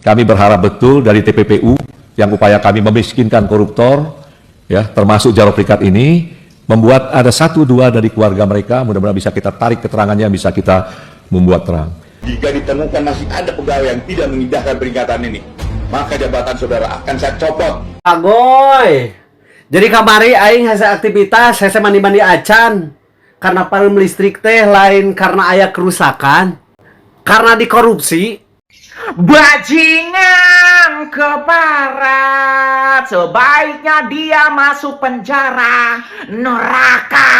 Kami berharap betul dari TPPU yang upaya kami memiskinkan koruptor, ya termasuk Jaro Prikat ini, membuat ada 1-2 dari keluarga mereka, mudah-mudahan bisa kita tarik keterangannya, bisa kita membuat terang. Jika ditemukan masih ada pegawai yang tidak mengindahkan peringatan ini, maka jabatan saudara akan saya copot. Agoy, jadi kamari aing hasil aktivitas, saya mandi-mandi acan. Karena parum listrik teh lain karena aya kerusakan. Karena dikorupsi. Bajingan keparat, sebaiknya dia masuk penjara neraka.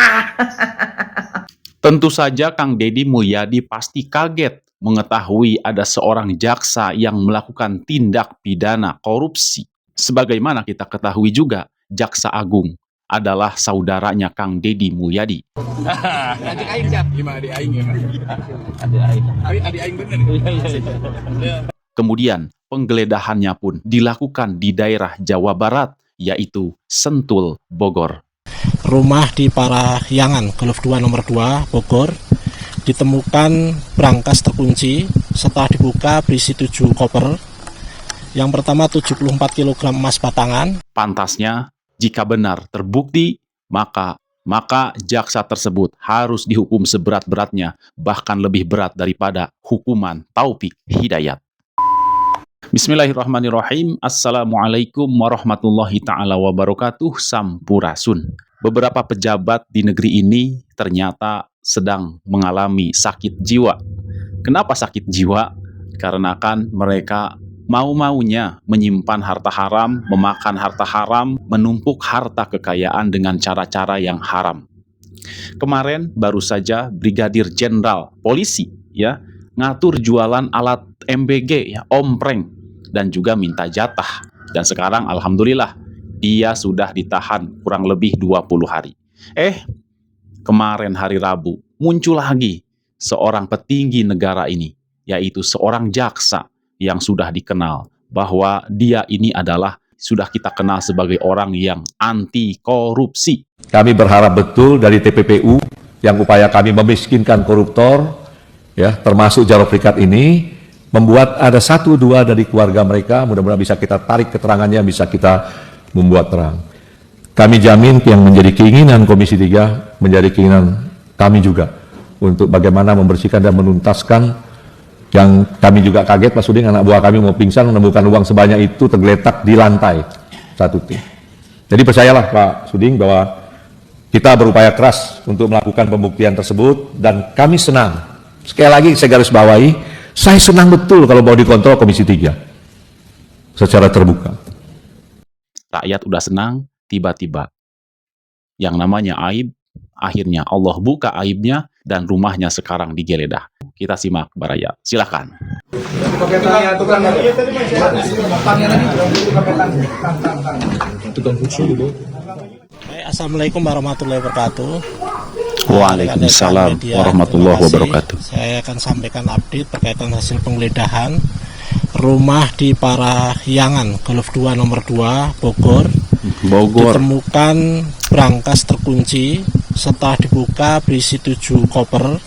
Tentu saja Kang Deddy Mulyadi pasti kaget mengetahui ada seorang jaksa yang melakukan tindak pidana korupsi. Sebagaimana kita ketahui juga, Jaksa Agung adalah saudaranya Kang Deddy Mulyadi. Adik aing siap? Gimana adik aing? Adik aing bener. Kemudian penggeledahannya pun dilakukan di daerah Jawa Barat, yaitu Sentul, Bogor. Rumah di Parahyangan, Golf 2 nomor 2, Bogor, ditemukan brankas terkunci. Setelah dibuka berisi 7 koper. Yang pertama 74 kg emas batangan. Pantasnya, jika benar terbukti, maka jaksa tersebut harus dihukum seberat-beratnya, bahkan lebih berat daripada hukuman Taufik Hidayat. Bismillahirrahmanirrahim. Assalamualaikum warahmatullahi ta'ala wabarakatuh. Sampurasun. Beberapa pejabat di negeri ini ternyata sedang mengalami sakit jiwa. Kenapa sakit jiwa? Karena kan mereka mau-maunya menyimpan harta haram, memakan harta haram, menumpuk harta kekayaan dengan cara-cara yang haram. Kemarin baru saja Brigadir Jenderal Polisi ya ngatur jualan alat MBG ya, ompreng, dan juga minta jatah. Dan sekarang alhamdulillah dia sudah ditahan kurang lebih 20 hari. Kemarin hari Rabu muncul lagi seorang petinggi negara ini, yaitu seorang jaksa yang sudah dikenal bahwa dia ini adalah sudah kita kenal sebagai orang yang anti korupsi. Kami berharap betul dari TPPU yang upaya kami memiskinkan koruptor, ya termasuk Jaro Prikat ini, membuat ada 1-2 dari keluarga mereka, mudah-mudahan bisa kita tarik keterangannya, bisa kita membuat terang. Kami jamin yang menjadi keinginan Komisi 3 menjadi keinginan kami juga untuk bagaimana membersihkan dan menuntaskan. Yang kami juga kaget Pak Suding, anak buah kami mau pingsan menemukan uang sebanyak itu tergeletak di lantai satu tim. Jadi percayalah Pak Suding bahwa kita berupaya keras untuk melakukan pembuktian tersebut, dan kami senang. Sekali lagi saya garis bawahi, saya senang betul kalau mau dikontrol Komisi 3 secara terbuka. Rakyat udah senang, tiba-tiba yang namanya aib, akhirnya Allah buka aibnya dan rumahnya sekarang digeledah. Kita simak Baraya, silakan. Assalamualaikum warahmatullahi wabarakatuh. Waalaikumsalam warahmatullahi wabarakatuh. Saya akan sampaikan update berkaitan hasil penggeledahan rumah di Parahyangan, Golf 2 nomor 2, Bogor. Ditemukan brankas terkunci. Setelah dibuka berisi 7 koper.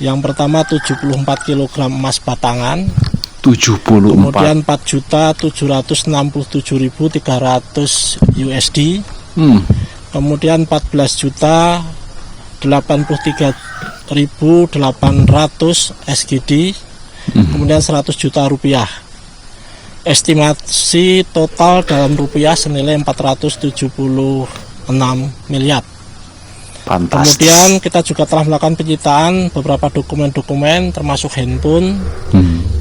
Yang pertama 74 kg emas batangan. 74. Kemudian 4.767.300 USD. Kemudian 14.083.800 SGD. Kemudian 100 juta rupiah. Estimasi total dalam rupiah senilai 476 miliar. Fantastis. Kemudian kita juga telah melakukan penyitaan beberapa dokumen-dokumen termasuk handphone,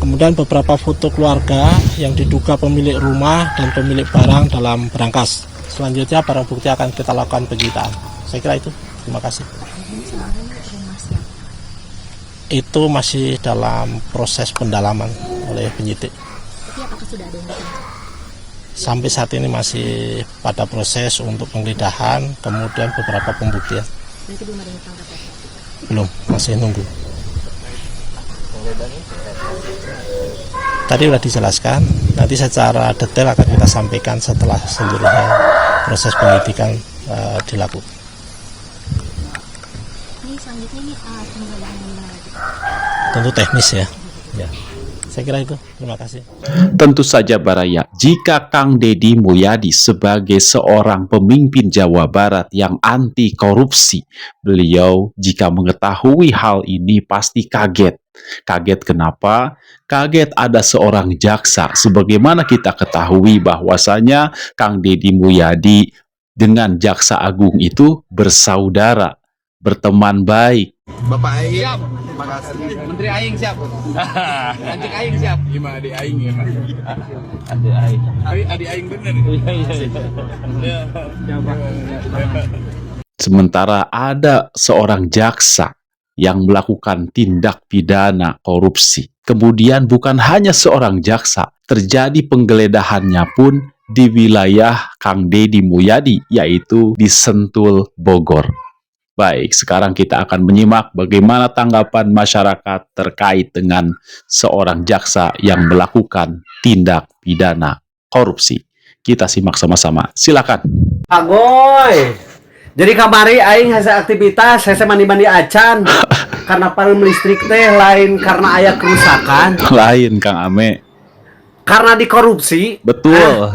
kemudian beberapa foto keluarga yang diduga pemilik rumah dan pemilik barang dalam brankas. Selanjutnya barang bukti akan kita lakukan penyitaan. Saya kira itu. Terima kasih. Itu masih dalam proses pendalaman oleh penyidik. Apakah sudah ada yang Sampai saat ini masih pada proses untuk penggeledahan, kemudian beberapa pembuktian. Nanti belum ada yang ditangkap ya? Belum, masih nunggu. Tadi sudah dijelaskan, nanti secara detail akan kita sampaikan setelah seluruhnya proses penyidikan dilakukan. Ini selanjutnya ini penggeledahan yang mana lagi? Tentu teknis ya. Saya kira itu. Terima kasih. Tentu saja Baraya, jika Kang Deddy Mulyadi sebagai seorang pemimpin Jawa Barat yang anti korupsi, beliau jika mengetahui hal ini pasti kaget. Kaget kenapa? Kaget ada seorang jaksa. Sebagaimana kita ketahui bahwasanya Kang Deddy Mulyadi dengan Jaksa Agung itu bersaudara, berteman baik. Bapak Aing siap. Terima kasih. Menteri Aing siap. Anjing Aing siap. Gimana adik Aing ya? Adik Aing. Adik Aing bener. Iya. Sementara ada seorang jaksa yang melakukan tindak pidana korupsi. Kemudian bukan hanya seorang jaksa, terjadi penggeledahannya pun di wilayah Kang Deddy Mulyadi, yaitu di Sentul, Bogor. Baik, sekarang kita akan menyimak bagaimana tanggapan masyarakat terkait dengan seorang jaksa yang melakukan tindak pidana korupsi. Kita simak sama-sama. Silakan. Agoy. Jadi kamari aing hasil aktivitas hese mandi-mandi acan. Karena paling listrik teh lain karena aya kerusakan. Lain Kang Ame. Karena dikorupsi. Betul.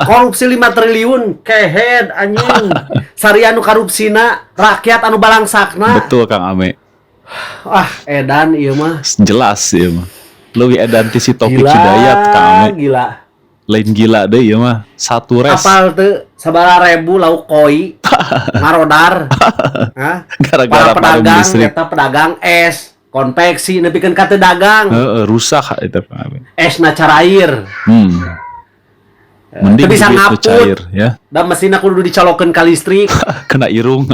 Korupsi 5 triliun kehead anjing. Sari anu korupsina rakyat anu balangsakna. Betul Kang Ame. Wah, edan ieu mah. Jelas ya mah. Leuwih edan ti si Taufik Gila, Hidayat Kang Ame. gila. Lain gila deh ya mah. Satu res. Apal teu sabaraha ribu lauk koi. Ngarodar. Hah? Gara-gara Para parum pedagang listrik. eta pedagang es, konveksi nepikeun ka teu dagang. Rusak itu Kang Ame. Esna carair. Mending Teu bisa begitu ngaput. cair ya. Da mesinna kudu dicolokeun ka listrik. Kena irung.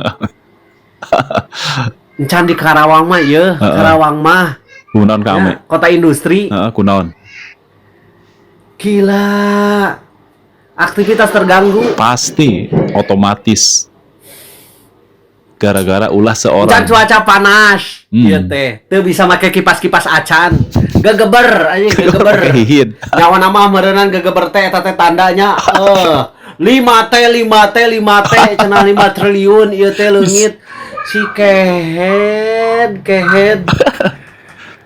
Encan di Karawang mah ieu, Karawang mah. Kunaon Kang Ame? Ya, kota industri. Kunaon? Gila. Aktivitas terganggu. Pasti otomatis. Gara-gara ulah Encan seorang. cuaca panas. Ieu teh, teu bisa make kipas-kipas acan. Gegeber anjing gegeber. Kehihin. Nyawa nama meureunnan gegeber teh eta teh tandanya 5T cenah 5 triliun ieu teh leungit si kehead.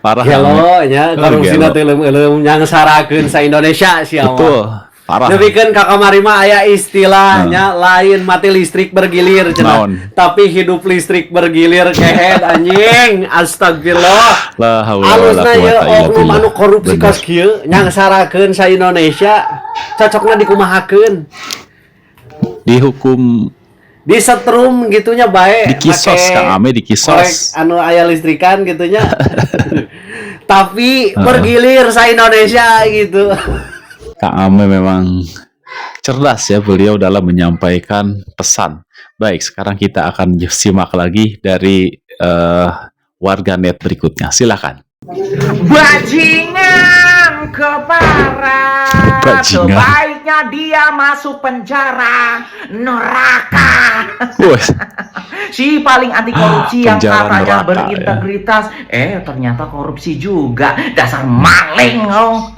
Parah Hello nya korupsina gelo. teh leum nyangsarakeun sa Indonesia sia mah. Betul. Parah. Nepikeun ka kamari mah aya istilahnya lain mati listrik bergilir cenah. Naon? Tapi hidup listrik bergilir kehead anjing. Astagfirullah. La haula wala Alusna quwata ye illa oknum billah. anu korupsi Bener. kos kieu nyangsarakeun sa Indonesia. Cocokna dikumahakeun. Dihukum Disetrum gitunya bae. di kisos make Kang Ame di korek kisos. anu aya listrikan gitunya. Tapi bergilir sa Indonesia gitu. Kang Ame memang cerdas ya beliau dalam menyampaikan pesan. Baik, sekarang kita akan simak lagi dari warganet berikutnya. Silakan. Bajingan keparat, Bajingan. sebaiknya dia masuk penjara neraka. Wes, Si paling anti korupsi yang penjara katanya neraka, berintegritas, ternyata korupsi juga. Dasar maling oh.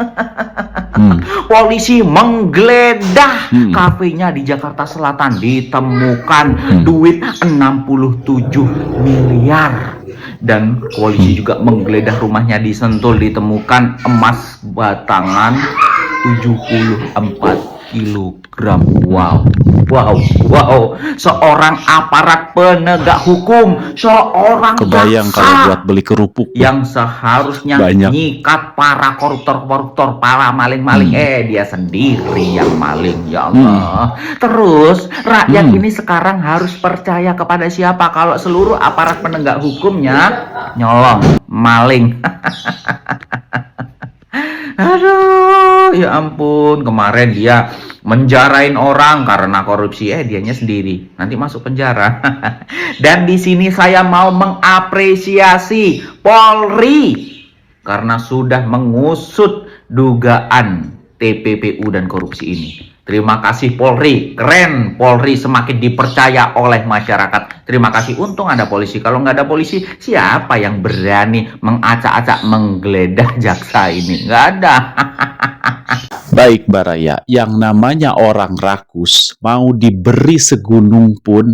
Polisi menggeledah kafenya di Jakarta Selatan, ditemukan duit 67 miliar. Dan polisi juga menggeledah rumahnya di Sentul, ditemukan emas batangan 74 kilogram. Wow. Seorang aparat penegak hukum, seorang kebayang jaksa kalau buat beli kerupuk. yang seharusnya Banyak. nyikat para koruptor, para maling-maling, dia sendiri yang maling, ya Allah. Terus rakyat ini sekarang harus percaya kepada siapa kalau seluruh aparat penegak hukumnya nyolong, maling. Aduh, ya ampun, kemarin dia menjarain orang karena korupsi, dianya sendiri nanti masuk penjara. Dan di sini saya mau mengapresiasi Polri karena sudah mengusut dugaan TPPU dan korupsi ini. Terima kasih Polri, keren. Polri semakin dipercaya oleh masyarakat. Terima kasih, untung ada polisi. Kalau nggak ada polisi, siapa yang berani mengacak-acak menggeledah jaksa ini? Nggak ada. Baik Baraya, yang namanya orang rakus mau diberi segunung pun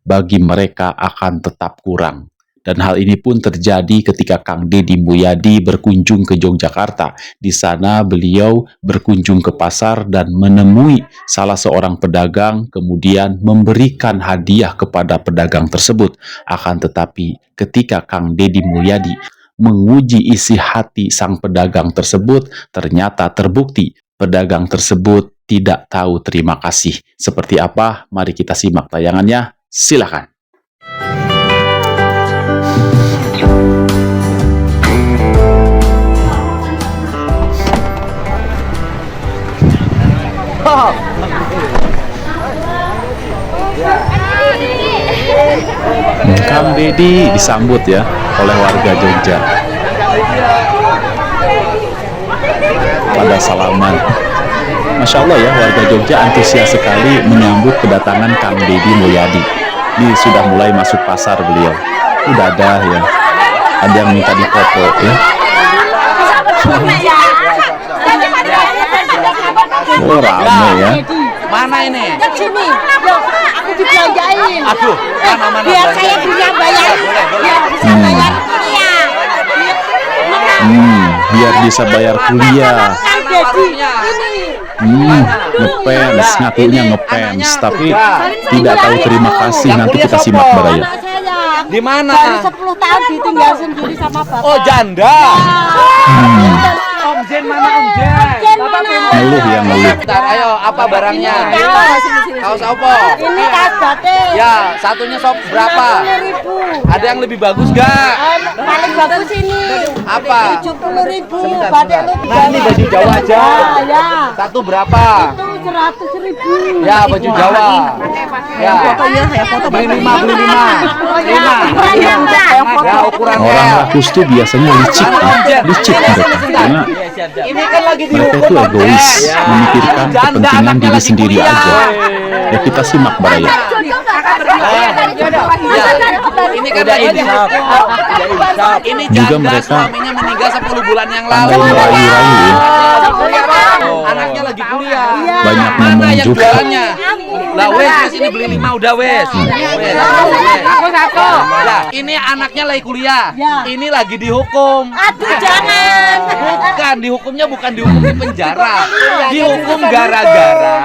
bagi mereka akan tetap kurang. Dan hal ini pun terjadi ketika Kang Deddy Mulyadi berkunjung ke Yogyakarta. Di sana beliau berkunjung ke pasar dan menemui salah seorang pedagang, kemudian memberikan hadiah kepada pedagang tersebut. Akan tetapi ketika Kang Deddy Mulyadi menguji isi hati sang pedagang tersebut, ternyata terbukti pedagang tersebut tidak tahu terima kasih. Seperti apa? Mari kita simak tayangannya. Silakan. Kang Deddy disambut ya oleh warga Jogja pada salaman. Masya Allah ya, warga Jogja antusias sekali menyambut kedatangan Kang Deddy Mulyadi. Ini sudah mulai masuk pasar beliau. Udah ada ya, ada yang minta dipoto ya. Oh rame ya. Mana ini? Sini, loh, aku dibelanjain. Aduh, mana Biar saya bisa bayar. Biar bisa bayar kuliah. Biar bisa bayar kuliah. Kang Deddy, ini. Ngepens, ngakunya ngepens, tapi tidak tahu terima kasih. Nanti kita simak baraya. Anak saya. Di mana? Baru 10 tahun ditinggal sendiri sama bapak. Oh, janda. Om Jen mana Om Jen? Ngeluh ya, ngeluh. Bentar, ayo apa barangnya? Kaos apa? Ini kaos batik. Ya, satunya sop berapa? 50.000. Ada yang lebih bagus gak? Paling bagus ini. Apa? 70.000. Batik lu. Nah, ini baju Jawa aja. Ya. Satu berapa? Itu 100.000. Ya, baju Jawa. Ya. Beli 5, beli 5. 5. Ya, ukuran Orang L. rakus tuh biasanya licik ya, licik mereka. Karena Ini kan lagi mereka itu dihukum. egois, memikirkan Janda, kepentingan anaknya diri lagi sendiri kuliah. aja. Ya kita simak baraya. Ya. Ini kan lagi dihukum. Ini Juga janda mereka suaminya meninggal 10 bulan yang lalu. pandai merayu-rayu ya. Anaknya lagi kuliah. Banyak Mana ngomong yang juga. jualannya? Lah wes ini beli 5 udah wes. Ya, ini anaknya lagi kuliah. Ini lagi dihukum. Aduh, jangan. Bukan dihukumnya bukan dihukum di penjara. Dihukum gara-gara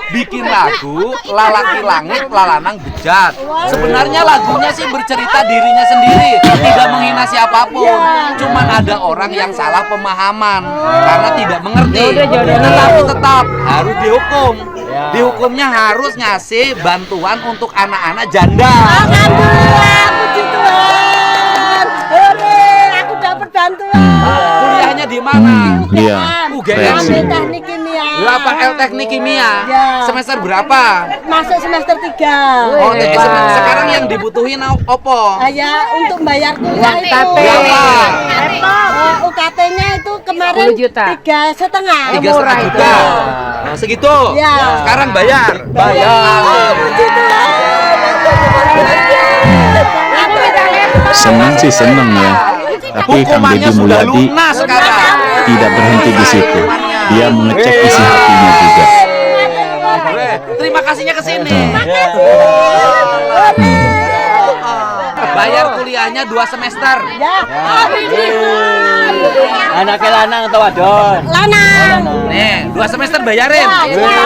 bikin lagu Lalaki Langit Lalanang Bejat. Sebenarnya lagunya sih bercerita dirinya sendiri, tidak menghina siapapun. Cuman ada orang yang salah pemahaman karena tidak mengerti. Tetapi tetap harus dihukum. Dihukumnya harus ngasih bantuan untuk anak-anak janda. Alhamdulillah, puji Tuhan. Hore, aku dapat bantuan. Kuliahnya di mana? Iya, UGM. reaksi. Ambil teknik kimia. 8L Teknik Kimia. Ya. Semester berapa? Masuk semester 3. Oh, sekarang yang dibutuhin opo? Ya, untuk bayar kuliah itu. Berapa? UKT-nya itu kemarin 3,5. 3,5 juta. Nah, segitu. Ya. Sekarang bayar. Bayar. Puji Tuhan. Senang sih senang ya. Tapi Kang Hukumannya Deddy sudah Mulyadi lunas sekarang. tidak berhenti di situ. Dia mengecek isi hatinya juga. Terima kasihnya ke sini. Bayar kuliahnya 2 semester. Ya. Puji Tuhan. Anaknya lanang atau wadon? Lanang. Nih, 2 semester bayarin. Ya.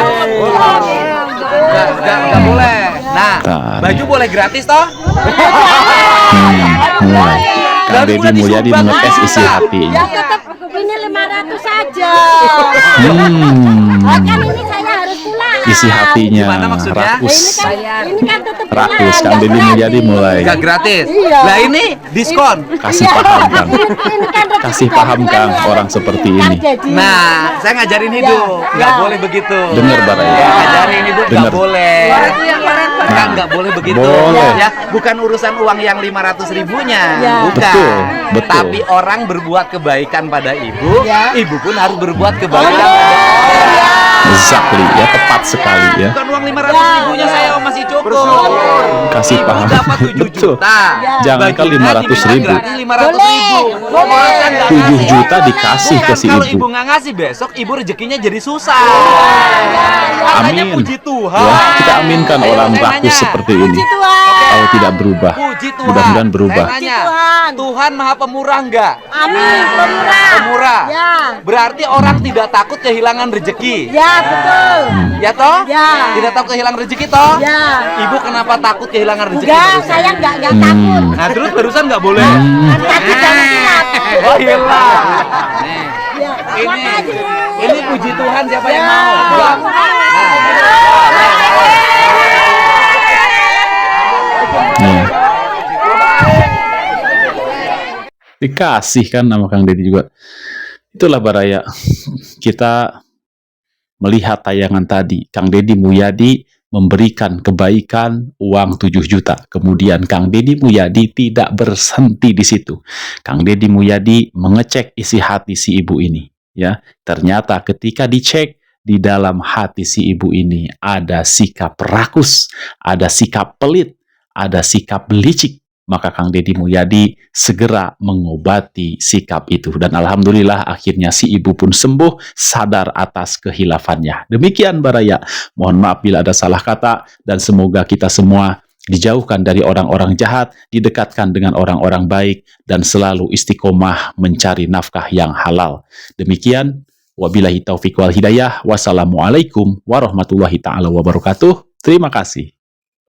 Nggak boleh. Nah, baju boleh gratis toh? Mulai. Kang Deddy Mulyadi mengetes isi hatinya. Ya tetap ini 500 saja. Kan ini saya harus pulang. Isi hatinya Gimana maksudnya? rakus. Ini kan tetap Rakus, pulang. Kang Deddy Mulyadi mulai Nggak gratis. Iya. Lah ini diskon. kasih paham Kang. Ini kan rezeki Kasih dari paham Tuhan Kang ya. orang seperti Kang ini. Deddy. Nah, saya ngajarin hidup. Nggak boleh begitu. Dengar baraya. Ngajarin hidup nggak Dengar. boleh. Nggak boleh begitu. Boleh. Ya, bukan urusan uang yang 500 ribunya. Ya. Bukan. Betul, betul. Tapi orang berbuat kebaikan pada ibu, Ya. ibu pun harus berbuat kebaikan pada Exactly ya, tepat sekali ya. Bukan uang 500 ribunya saya masih cukup. Kasih Ibu paham. dapat 7 Betul. juta. Jangankan Baginya 500 ribu. diminta gratis 500 ribu. Boleh. Kan nggak 7 ngasih. juta dikasih Bukan, ke si kalau ibu. ibu nggak ngasih besok ibu rezekinya jadi susah. Makanya Amin. puji Tuhan. Ya, kita aminkan Ayo, orang saya rakus nanya. seperti ini. Puji Tuhan. Kalau tidak berubah. Puji Puji Tuhan. Mudah-mudahan berubah. Saya nanya, Tuhan. Tuhan Maha Pemurah enggak? Amin. Pemurah. Pemurah. Ya. Berarti orang tidak takut kehilangan rezeki. Ya, betul. Ya toh? Ya. Tidak takut kehilangan rezeki toh? Ya. Ibu kenapa takut kehilangan rezeki? Enggak, barusan? saya enggak takut. Nah, terus barusan nggak boleh. Tapi jangan hilang. Oh, hilang. Nih. Ya. Ini puji Tuhan siapa yang mau? Ya. Nih. Dikasih kan nama Kang Deddy juga. Itulah Baraya. Kita melihat tayangan tadi. Kang Deddy Mulyadi memberikan kebaikan uang 7 juta. Kemudian Kang Deddy Mulyadi tidak berhenti di situ. Kang Deddy Mulyadi mengecek isi hati si ibu ini. Ya, ternyata ketika dicek di dalam hati si ibu ini ada sikap rakus, ada sikap pelit, ada sikap licik. Maka Kang Deddy Mulyadi segera mengobati sikap itu. Dan alhamdulillah akhirnya si ibu pun sembuh, sadar atas kehilafannya. Demikian Baraya. Mohon maaf bila ada salah kata, dan semoga kita semua dijauhkan dari orang-orang jahat, didekatkan dengan orang-orang baik, dan selalu istiqomah mencari nafkah yang halal. Demikian, wabillahi taufiq wal hidayah. Wassalamualaikum warahmatullahi ta'ala wabarakatuh. Terima kasih.